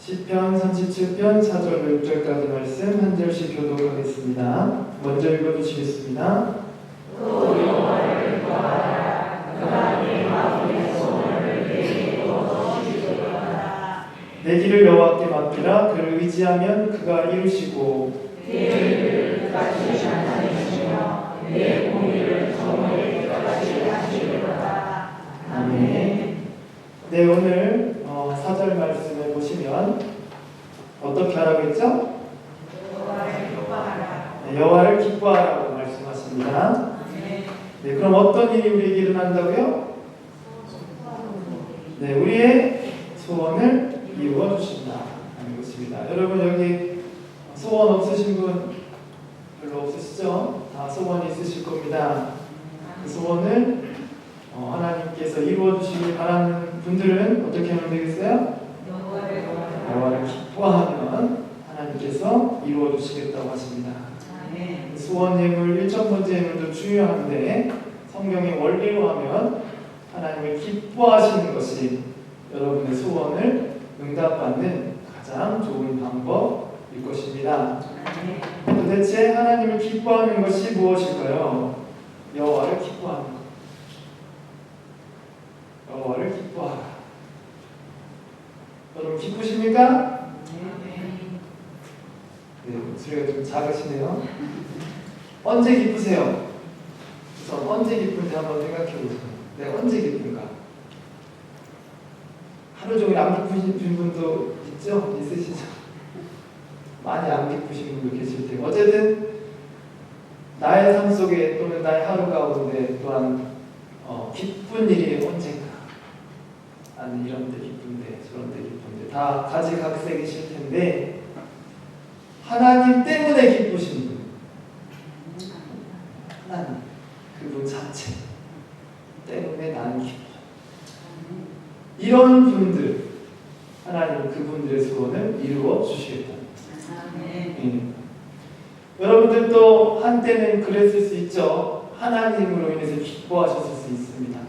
시편 37편 4절로 6절까지 말씀 한 절씩 교독하겠습니다. 먼저 읽어주시겠습니다. 또 여호와를 구하라. 그가 네 마음의 소원을 내게 이루어주시리로다. 내 길을 여호와께 맡기라. 그를 의지하면 그가 이루시고 내 일을 끝까지 하시며 내 공의를 정오의 끝까지 하시리로다. 아멘. 네, 오늘 4절 말씀을 보시면 어떻게 하라고 했죠? 여호와를 기뻐하라. 네, 여호와를 기뻐하라고 말씀하십니다. 네, 그럼 어떤 일이 우리에게 일어난다고요? 네, 우리의 소원을 이루어 주신다 하는 것입니다. 여러분 여기 소원 없으신 분 별로 없으시죠? 다 소원이 있으실 겁니다. 그 소원을 하나님께서 이루어 주시길 바라는 분들은 어떻게 하면 되겠어요? 여호와를 기뻐하면 하나님께서 이루어 주시겠다고 하십니다. 소원 예물, 1,000번째 예물도 중요한데 성경의 원리로 하면 하나님을 기뻐하시는 것이 여러분의 소원을 응답받는 가장 좋은 방법일 것입니다. 도대체 하나님을 기뻐하는 것이 무엇일까요? 여호와를 기뻐하는 것. 여호와를 기뻐하라. 여러분 기쁘십니까? 네, 목소리가 좀 작으시네요. 언제 기쁘세요? 우선 언제 기쁜지 한번 생각해 보세요. 내가 언제 기쁜가? 하루 종일 안 기쁘신 분도 있죠? 있으시죠? 많이 안 기쁘신 분도 계실 테고 어쨌든 나의 삶 속에 또는 나의 하루 가운데 또한 기쁜 일이 언젠가 나는 이런 데 기쁜데 저런 데 기쁜데 다 가지각색이실 텐데 하나님 때문에 기쁘신 분, 하나님 그분 자체 때문에 나는 기뻐. 이런 분들 하나님 그분들의 소원을 이루어 주시겠다. 여러분들도 한때는 그랬을 수 있죠. 하나님으로 인해서 기뻐하셨을 수 있습니다.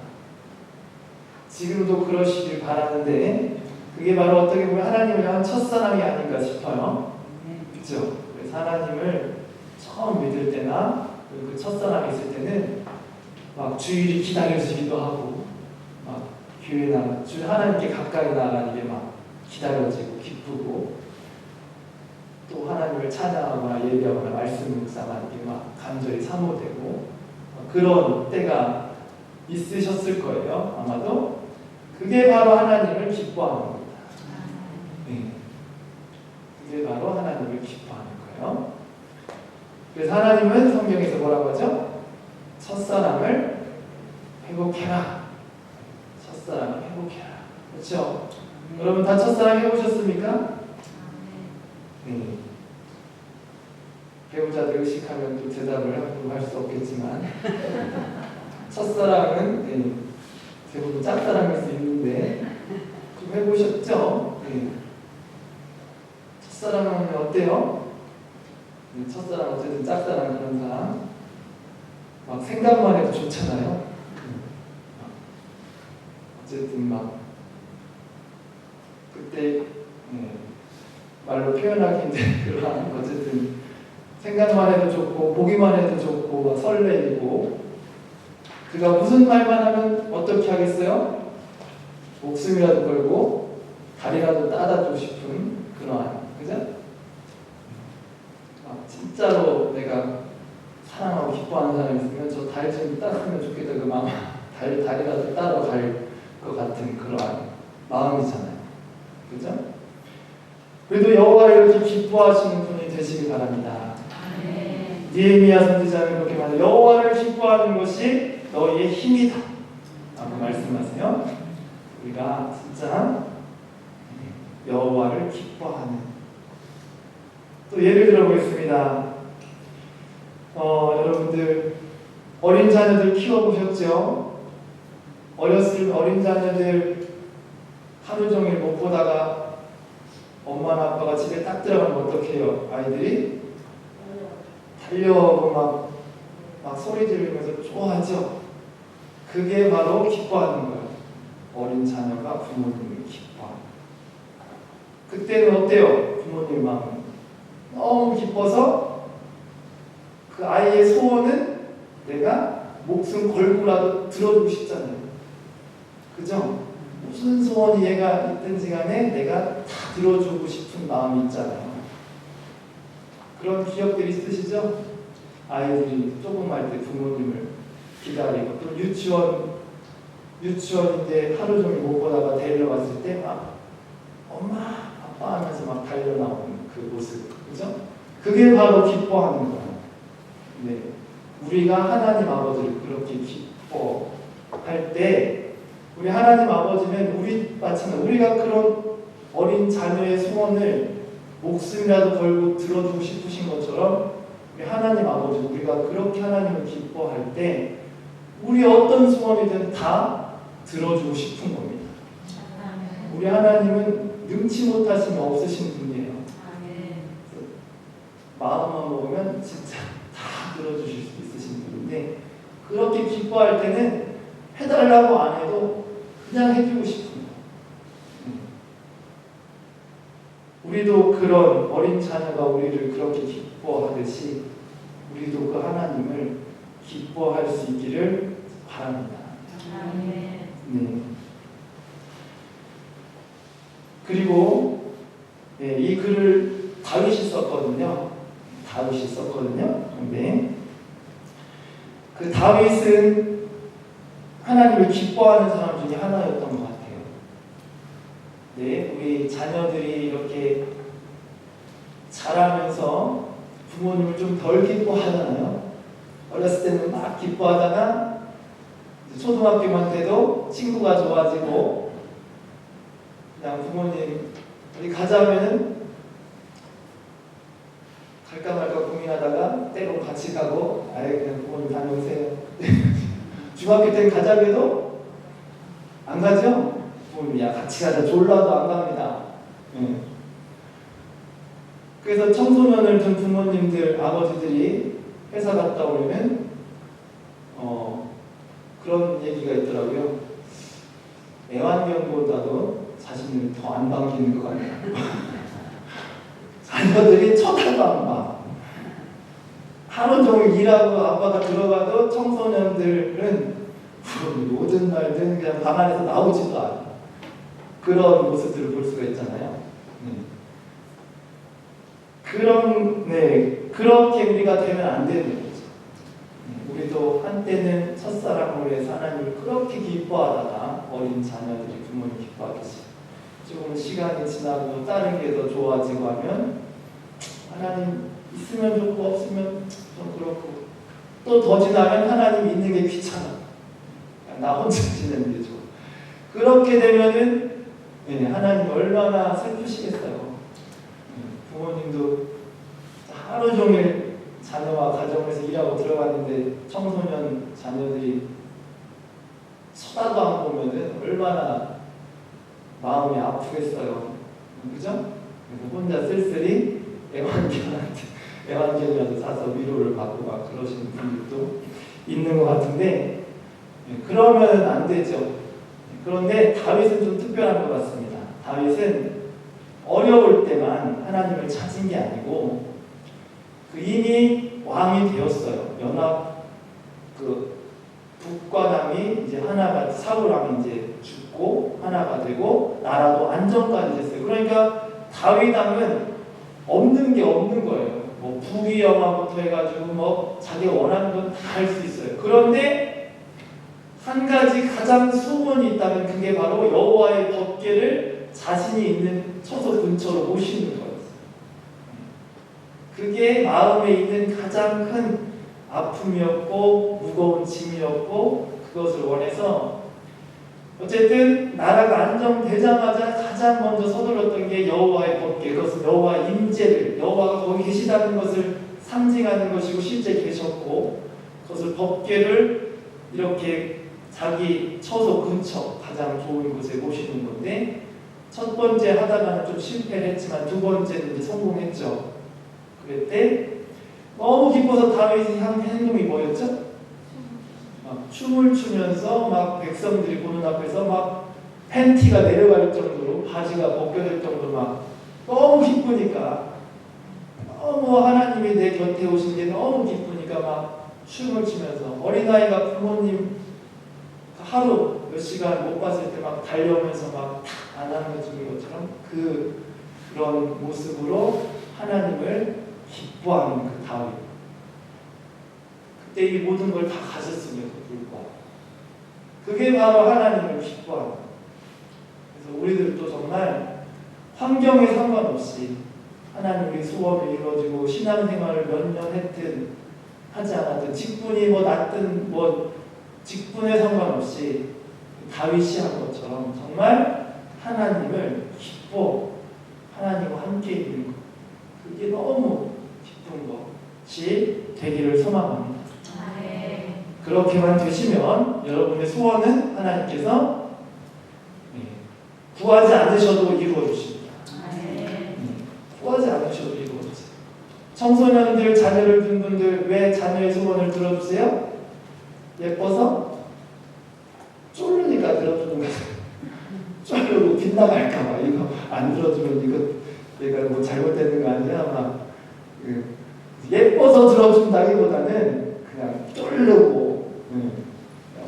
지금도 그러시길 바라는데 그게 바로 어떻게 보면 하나님을 향한 첫사랑이 아닌가 싶어요. 그렇죠? 그래서 하나님을 처음 믿을 때나 그 첫사랑이 있을 때는 막 주일이 기다려지기도 하고 막 교회 하나님께 가까이 나가는 게 막 기다려지고 기쁘고 또 하나님을 찬양하거나 예배하거나 말씀 묵상하는 게 막 간절히 사모되고 그런 때가 있으셨을 거예요. 아마도 그게 바로 하나님을 기뻐하는 겁니다. 네. 그게 바로 하나님을 기뻐하는 거예요. 그래서 하나님은 성경에서 뭐라고 하죠? 첫사랑을 회복해라. 첫사랑을 회복해라. 그렇죠? 여러분 다 첫사랑 해보셨습니까? 네. 배우자들 의식하면 또 대답을 할 수 없겠지만 첫사랑은 네, 대부분 짝사랑일 수 있는데 좀 해보셨죠? 네. 첫사랑은 어때요? 네, 첫사랑 어쨌든 짝사랑 그런 사람 막 생각만 해도 좋잖아요. 어쨌든 막 그때 말로 표현하기 힘든 그런 어쨌든 생각만 해도 좋고 보기만 해도 좋고 막 설레이고 그가 무슨 말만 하면 어떻게 하겠어요? 목숨이라도 걸고 다리라도 따다주고 싶은 그러한 그죠? 진짜로 내가 사랑하고 기뻐하는 사람이 있으면 저 다리 좀 땄으면 좋겠다 그 마음 다리라도 따러 갈 것 같은 그러한 마음이잖아요. 그죠? 그래도 여호와를 이렇게 기뻐하시는 분이 되시길 바랍니다. 니에미야 선지자는 그렇게 말해요. 여호와를 기뻐하는 것이 너희의 힘이다 라고 말씀하세요. 우리가 진짜 여호와를 기뻐하는 또 예를 들어보겠습니다. 여러분들 어린 자녀들 키워보셨죠? 어린 자녀들 하루 종일 못 보다가 엄마나 아빠가 집에 딱 들어가면 어떻게 해요? 아이들이 달려오고 막 소리 지르면서 좋아하죠? 그게 바로 기뻐하는 거예요. 어린 자녀가 부모님을 기뻐하는 거예요. 그때는 어때요? 부모님 마음 너무 기뻐서 그 아이의 소원은 내가 목숨 걸고라도 들어주고 싶잖아요. 그죠? 무슨 소원이 얘가 있든지 간에 내가 다 들어주고 싶은 마음이 있잖아요. 그런 기억들이 있으시죠? 아이들이 조그만 때 부모님을 기다리고 또 유치원인데 하루 종일 못 보다가 데리러 갔을 때 막 엄마 아빠 하면서 막 달려나오는 그 모습, 그죠? 그게 바로 기뻐하는 거예요. 네. 우리가 하나님 아버지를 그렇게 기뻐할 때 우리 하나님 아버지는 우리가 그런 어린 자녀의 소원을 목숨이라도 걸고 들어주고 싶으신 것처럼 우리 하나님 아버지, 우리가 그렇게 하나님을 기뻐할 때 우리 어떤 소원이든 다 들어주고 싶은 겁니다. 우리 하나님은 능치 못하시면 없으신 분이에요. 마음만 먹으면 진짜 다 들어주실 수 있으신 분인데 그렇게 기뻐할 때는 해달라고 안 해도 그냥 해주고 싶습니다. 우리도 그런 어린 자녀가 우리를 그렇게 기뻐하듯이 우리도 그 하나님을 기뻐할 수 있기를 바랍니다. 네. 그리고 이 글을 다윗이 썼거든요. 근데 그 다윗은 하나님을 기뻐하는 사람 중에 하나였던 것 같아요. 네, 우리 자녀들이 이렇게 자라면서 부모님을 좀 덜 기뻐하잖아요. 어렸을 때는 막 기뻐하다가 초등학교만 돼도 친구가 좋아지고 그냥 부모님 어디 가자면은 갈까 말까 고민하다가 때로 같이 가고 아예 그냥 부모님 다녀오세요. 중학교 때는 가자고 해도 안 가죠? 부모님 야 같이 가자 졸라도 안 갑니다. 그래서 청소년을 둔 부모님들 아버지들이 회사 갔다 오면 그런 얘기가 있더라고요. 애완견보다도 자신을 더 안 반기는 것 같아요. 자녀들이 쳐다도 안 봐. 하루 종일 일하고 아빠가 들어가도 청소년들은 오든 말든 그냥 방 안에서 나오지도 않아. 그런 모습들을 볼 수가 있잖아요. 그렇게 우리가 되면 안 되는 거죠. 우리도 한때는 첫사랑을 위해서 하나님을 그렇게 기뻐하다가 어린 자녀들이 부모님 기뻐하듯이 조금 시간이 지나고 다른 게 더 좋아지고 하면 하나님 있으면 좋고 없으면 좀 그렇고 또 더 지나면 하나님 있는 게 귀찮아. 나 혼자 지내는 게 좋아. 그렇게 되면은 하나님 얼마나 슬프시겠어요. 부모님도 하루 종일 자녀와 가정에서 일하고 들어갔는데 청소년 자녀들이 쳐다도 안 보면은 얼마나 마음이 아프겠어요. 그죠? 그래서 혼자 쓸쓸히 애완견이라도 사서 위로를 받고 막 그러시는 분들도 있는 것 같은데 그러면 안 되죠. 그런데 다윗은 좀 특별한 것 같습니다. 다윗은 어려울 때만 하나님을 찾은 게 아니고 이미 왕이 되었어요. 연합 북과 남이 이제 하나가 사울 왕이 이제 죽고 하나가 되고 나라도 안정까지 됐어요. 그러니까 다윗 왕은 없는 게 없는 거예요. 뭐 부귀 영화부터 해가지고 뭐 자기가 원하는 건 다 할 수 있어요. 그런데 한 가지 가장 소원이 있다면 그게 바로 여호와의 법궤를 자신이 있는 처소 근처로 모시는 거예요. 그게 마음에 있는 가장 큰 아픔이었고 무거운 짐이었고 그것을 원해서 어쨌든 나라가 안정되자마자 가장 먼저 서둘렀던 게 여호와의 법궤, 그것은 여호와의 임재를 여호와가 거기 계시다는 것을 상징하는 것이고 실제 계셨고 그것을 법궤를 이렇게 자기 처소 근처 가장 좋은 곳에 모시는 건데 첫 번째 하다가는 좀 실패를 했지만 두 번째는 이제 성공했죠. 그럴 때 너무 기뻐서 다윗이 한 행동이 뭐였죠? 춤을 추면서 막 백성들이 보는 앞에서 막 팬티가 내려갈 정도로 바지가 벗겨질 정도로 막 너무 기쁘니까, 너무 하나님이 내 곁에 오신 게 너무 기쁘니까 막 춤을 추면서, 어린아이가 부모님 하루 몇 시간 못 봤을 때 막 달려오면서 막 안아주는 것처럼 그런 모습으로 하나님을 기뻐하는 그 다윗. 그때 이 모든 걸 다 가졌음에도 불구하고 그게 바로 하나님을 기뻐하는. 그래서 우리들도 정말 환경에 상관없이 하나님의 소원이 이루어지고 신앙생활을 몇 년 했든 하지 않았든 직분이 뭐 낮든 뭐 직분에 상관없이 다윗이 한 것처럼 정말 하나님을 기뻐, 하나님과 함께 있는 것, 그게 너무 기쁜 것이 되기를 소망합니다. 그렇게만 되시면 여러분의 소원은 하나님께서 구하지 않으셔도 이루어주십니다. 구하지 않으셔도 이루어주세요. 청소년들, 자녀를 둔 분들 왜 자녀의 소원을 들어주세요? 예뻐서? 쫄르니까 들어주는 거예요. 쫄르고 빗나갈까봐 이거 안 들어주면 이거 내가 뭐 잘못되는 거 아니야? 막 예뻐서 들어준다기보다는 그냥 쫄르고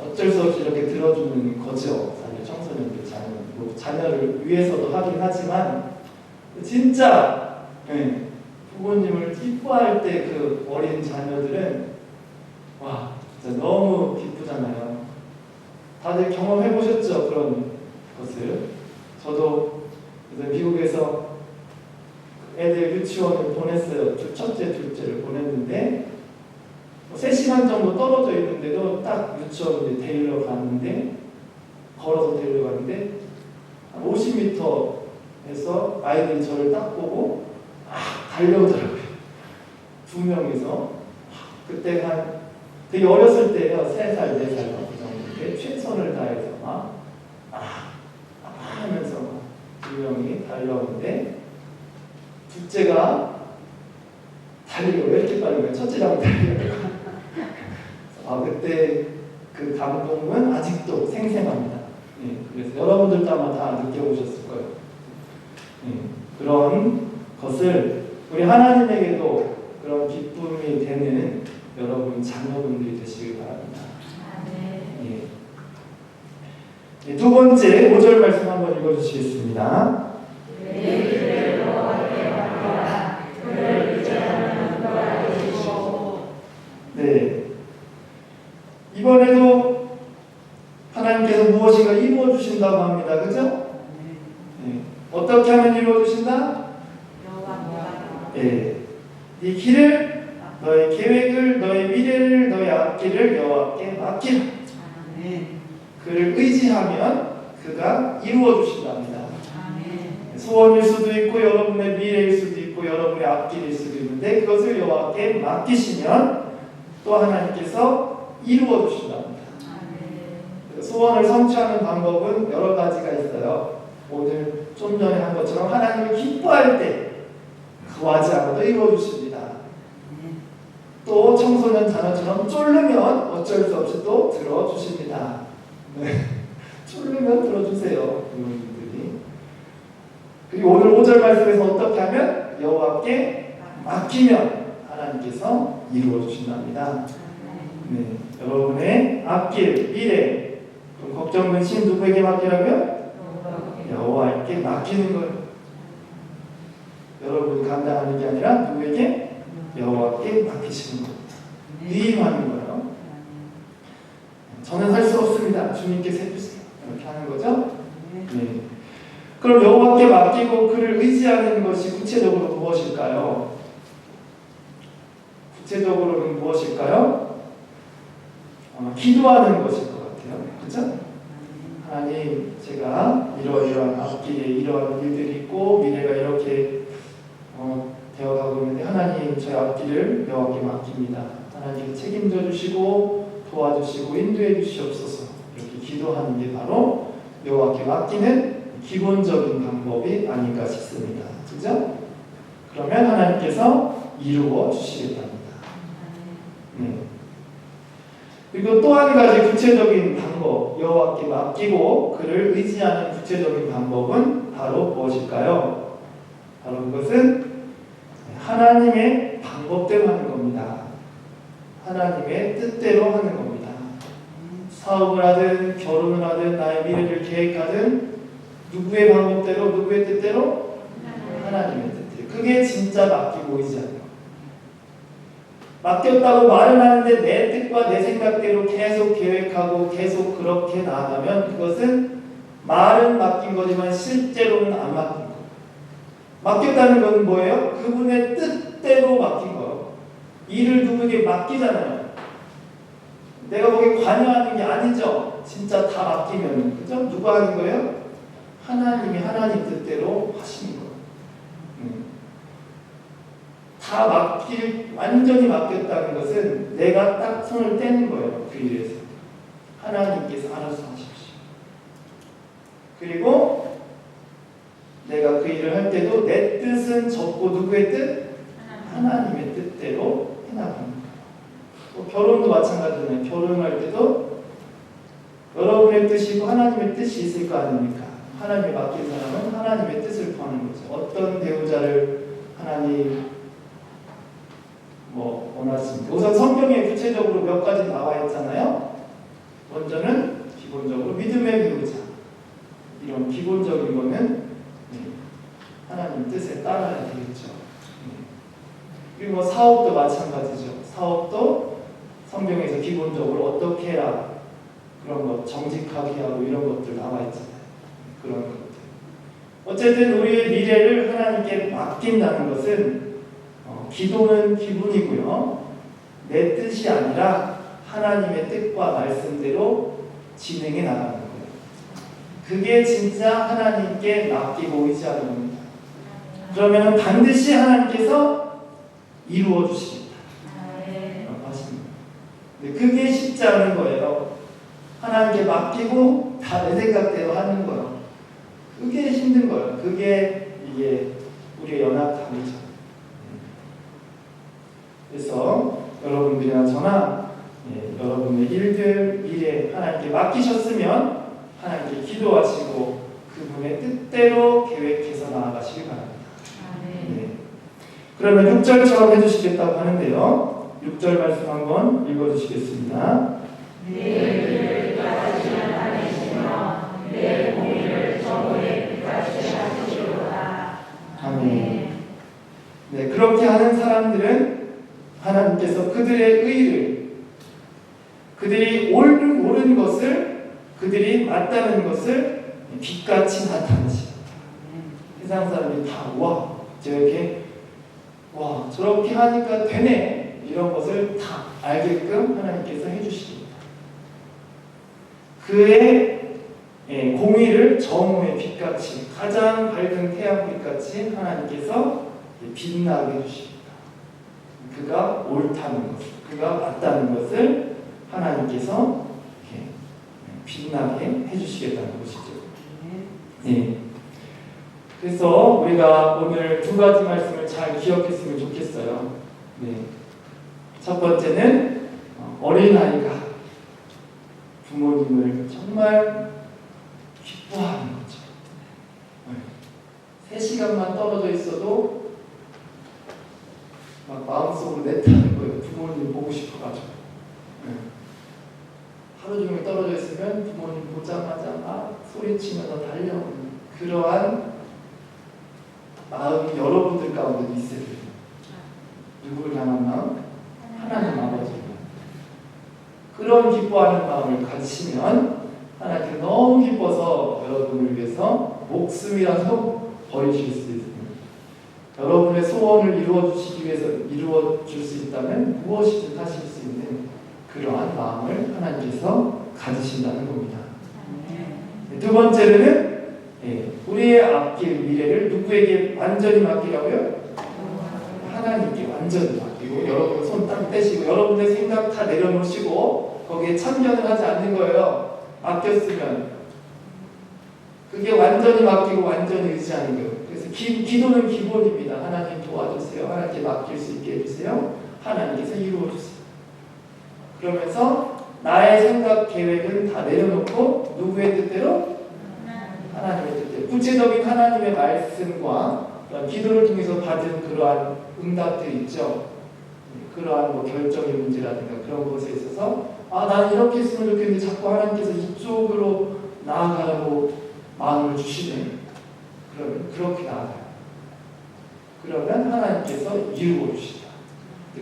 어쩔 수 없이 이렇게 들어주는 거죠. 사실 청소년들, 자녀, 뭐 자녀를 위해서도 하긴 하지만 진짜 부모님을 기뻐할 때 그 어린 자녀들은 와 진짜 너무 기쁘잖아요. 다들 경험해 보셨죠? 그런 것을. 저도 미국에서 애들 유치원을 보냈어요. 첫째, 둘째를 보냈는데 3시간 정도 떨어져 있는데도 딱 유치원에 데리러 갔는데, 걸어서 데리러 갔는데 한 50m에서 아이들이 저를 딱 보고 달려오더라고요. 2명이서. 그때 되게 어렸을 때요. 3살, 4살 정도인데 최선을 다해서 막 하면서 2명이 달려오는데, 둘째가 달리기가 왜 이렇게 빠른 거예요? 첫째랑 달리기가. 그때 그 감동은 아직도 생생합니다. 그래서 여러분들도 아마 다 느껴보셨을 거예요. 그런 것을 우리 하나님에게도 그런 기쁨이 되는 여러분 자녀분들이 되시길 바랍니다. 두 번째 5절 말씀 한번 읽어주시겠습니다. 네. 이번에도 하나님께서 무엇인가 이루어 주신다고 합니다. 그죠? 어떻게 하면 이루어 주신다? 네 길을, 너의 계획을, 너의 미래를, 너의 앞길을 여호와께 맡기라. 그를 의지하면 그가 이루어 주신답니다. 소원일 수도 있고 여러분의 미래일 수도 있고 여러분의 앞길일 수도 있는데 그것을 여호와께 맡기시면 또 하나님께서 이루어 주신답니다. 소원을 성취하는 방법은 여러 가지가 있어요. 오늘 좀 전에 한 것처럼 하나님을 기뻐할 때 구하지 않아도 이루어 주십니다. 또 청소년 자녀처럼 쫄르면 어쩔 수 없이 또 들어주십니다. 쫄르면 들어주세요. 부모님들이. 그리고 오늘 5절 말씀에서 어떻게 하면 여호와께 맡기면 하나님께서 이루어 주신답니다. 여러분의 앞길, 미래, 그럼 걱정, 근심 누구에게 맡기라고요? 여호와께 맡기는 거예요. 여러분이 감당하는 게 아니라 누구에게? 여호와께 맡기시는 겁니다. 위임하는 거예요. 저는 할 수 없습니다. 주님께서 해주세요. 이렇게 하는 거죠. 그럼 여호와께 맡기고 그를 의지하는 것이 구체적으로 무엇일까요? 구체적으로는 무엇일까요? 기도하는 것일 것 같아요. 그렇죠? 하나님, 제가 이러이러한 앞길에 이러한 일들이 있고 미래가 이렇게 되어가고 있는데 하나님, 저의 앞길을 여호와께 맡깁니다. 하나님 책임져 주시고 도와주시고 인도해 주시옵소서. 이렇게 기도하는 게 바로 여호와께 맡기는 기본적인 방법이 아닐까 싶습니다. 그죠? 그러면 하나님께서 이루어 주시겠답니다. 그리고 또 한 가지 구체적인 방법, 여호와께 맡기고 그를 의지하는 구체적인 방법은 바로 무엇일까요? 바로 그것은 하나님의 방법대로 하는 겁니다. 하나님의 뜻대로 하는 겁니다. 사업을 하든 결혼을 하든 나의 미래를 계획하든 누구의 방법대로 누구의 뜻대로 하나님의 뜻대로. 그게 진짜 맡기고 의지하는 거예요. 맡겼다고 말은 하는데 내 뜻과 내 생각대로 계속 계획하고 계속 그렇게 나아가면 그것은 말은 맡긴 거지만 실제로는 안 맡긴 거예요. 맡겼다는 건 뭐예요? 그분의 뜻대로 맡긴 거예요. 일을 누구에게 맡기잖아요. 내가 거기에 관여하는 게 아니죠. 진짜 다 맡기면. 그죠? 누가 하는 거예요? 하나님이 하나님 뜻대로 하시는 거예요. 다 완전히 맡겼다는 것은 내가 딱 손을 떼는 거예요. 그 일에서. 하나님께서 알아서 하십시오. 그리고 내가 그 일을 할 때도 내 뜻은 접고 누구의 뜻? 하나님의 뜻대로 해나가는 거예요. 또 결혼도 마찬가지잖아요. 결혼할 때도 여러분의 뜻이고 하나님의 뜻이 있을 거 아닙니까? 하나님이 맡긴 사람은 하나님의 뜻을 구하는 거죠. 어떤 배우자를 하나님 원하십니까? 우선 성경에 구체적으로 몇 가지 나와 있잖아요. 먼저는 기본적으로 믿음의 배우자. 이런 기본적인 거는 하나님 뜻에 따라야 되겠죠. 그리고 사업도 마찬가지죠. 사업도 성경에서 기본적으로 어떻게 해라 그런 것 정직하게 하고 이런 것들 나와 있잖아요. 그런 것들. 어쨌든 우리의 미래를 하나님께 맡긴다는 것은 기도는 기분이고요. 내 뜻이 아니라 하나님의 뜻과 말씀대로 진행해 나가는 거예요. 그게 진짜 하나님께 맡기고 의지하는 겁니다. 그러면 반드시 하나님께서 이루어 주시겠다. 라고 하십니다. 그게 쉽지 않은 거예요. 하나님께 맡기고 다 내 생각대로 하는 거예요. 그게 힘든 거예요. 그게 이게 우리의 연약함이죠. 그래서 여러분들이나 저나 여러분의 일들, 일에 하나님께 맡기셨으면 하나님께 기도하시고 그분의 뜻대로 계획해서 나아가시기 바랍니다. 네. 그러면 6절처럼 해주시겠다고 하는데요. 6절 말씀 한번 읽어주시겠습니다. 내 일을 가지시는 하나님이시며 내 공의를 정오에 빛같이 하시리로다. 아멘. 네, 그렇게 하는 사람들은 하나님께서 그들의 의를, 그들이 옳은 것을, 그들이 맞다는 것을 빛같이 나타내십니다. 세상 사람들이 다 저렇게 하니까 되네 이런 것을 다 알게끔 하나님께서 해주십니다. 그의 공의를 정오의 빛같이 가장 밝은 태양빛같이 하나님께서 빛나게 해주십니다. 그가 옳다는 것, 그가 맞다는 것을 하나님께서 빛나게 해주시겠다는 것이죠. 네. 그래서 우리가 오늘 두 가지 말씀을 잘 기억했으면 좋겠어요. 네. 첫 번째는 어린아이가 부모님을 정말 기뻐하는 거죠. 3시간만 떨어져 있어도 막 마음속으로 내타는 거예요. 부모님 보고 싶어가지고. 하루 종일 떨어져 있으면 부모님 보자마자 막 소리치면서 달려오는 그러한 마음이 여러분들 가운데도 있어야 돼요. 누구를 향한 마음? 하나님 아버지를. 그런 기뻐하는 마음을 가지시면 하나님께 너무 기뻐서 여러분을 위해서 목숨이라도 버리실 수 있습니다. 여러분의 소원을 이루어주시기 위해서 이루어줄 수 있다면 무엇이든 하실 수 있는 그러한 마음을 하나님께서 가지신다는 겁니다. 두 번째로는 우리의 앞길 미래를 누구에게 완전히 맡기라고요? 하나님께 완전히 맡기고 여러분 손 딱 떼시고 여러분의 생각 다 내려놓으시고 거기에 참견을 하지 않는 거예요. 맡겼으면 그게 완전히 맡기고 완전히 의지하는 거예요. 그래서 기도는 기본입니다. 하나님 도와주세요. 하나님께 맡길 수 있게 해주세요. 하나님께서 이루어주세요. 그러면서 나의 생각 계획은 다 내려놓고 누구의 뜻대로? 하나님의 뜻대로. 구체적인 하나님의 말씀과 기도를 통해서 받은 그러한 응답들 있죠. 그러한 뭐 결정의 문제라든가 그런 것에 있어서 난 이렇게 했으면 좋겠는데 자꾸 하나님께서 이쪽으로 나아가라고 마음을 주시네. 그러면 그렇게 나아가요. 그러면 하나님께서 이루어 주시다.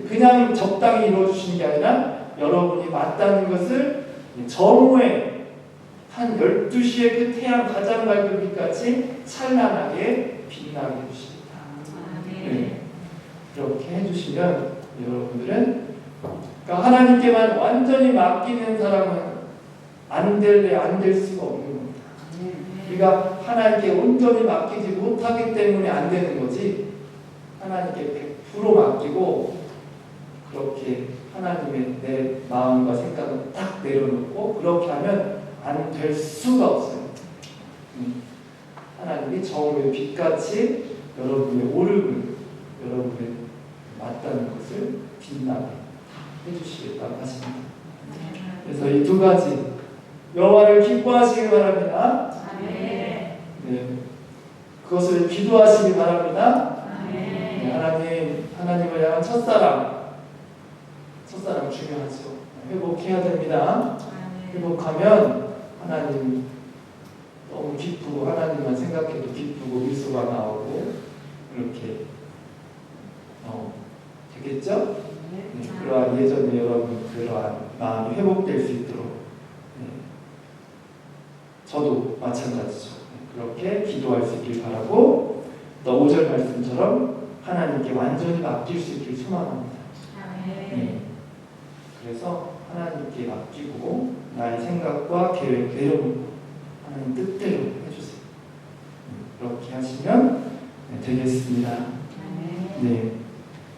그냥 적당히 이루어 주시는 게 아니라 여러분이 맞다는 것을 정오에 한 12시에 그 태양 가장 밝은 빛같이 찬란하게 빛나게 해주십니다. 네. 이렇게 해주시면 여러분들은 그러니까 하나님께만 완전히 맡기는 사람은 안 될 수가 없는 겁니다. 우리가 하나님께 온전히 맡기지 못하기 때문에 안 되는 거지, 하나님께 100% 맡기고 그렇게 하나님의 내 마음과 생각을 딱 내려놓고 그렇게 하면 안 될 수가 없어요. 하나님이 정오의 빛같이 여러분의 오름을, 여러분의 맞다는 것을 빛나게 해주시겠다고 하십니다. 그래서 이 두 가지 여호와를 기뻐하시기 바랍니다. 네. 그것을 기도하시기 바랍니다. 네. 하나님을 향한 첫사랑 중요하죠. 회복해야 됩니다. 회복하면 하나님 너무 기쁘고 하나님만 생각해도 기쁘고 미소가 나오고 그렇게 되겠죠? 네, 그러한 예전에 여러분 그러한 마음이 회복될 수 있도록 저도 마찬가지죠. 그렇게 기도할 수 있길 바라고 또 5절 말씀처럼 하나님께 완전히 맡길 수 있길 소망합니다. 그래서 하나님께 맡기고 나의 생각과 계획 내려놓고 하나님 뜻대로 해주세요. 그렇게 하시면 되겠습니다. 네.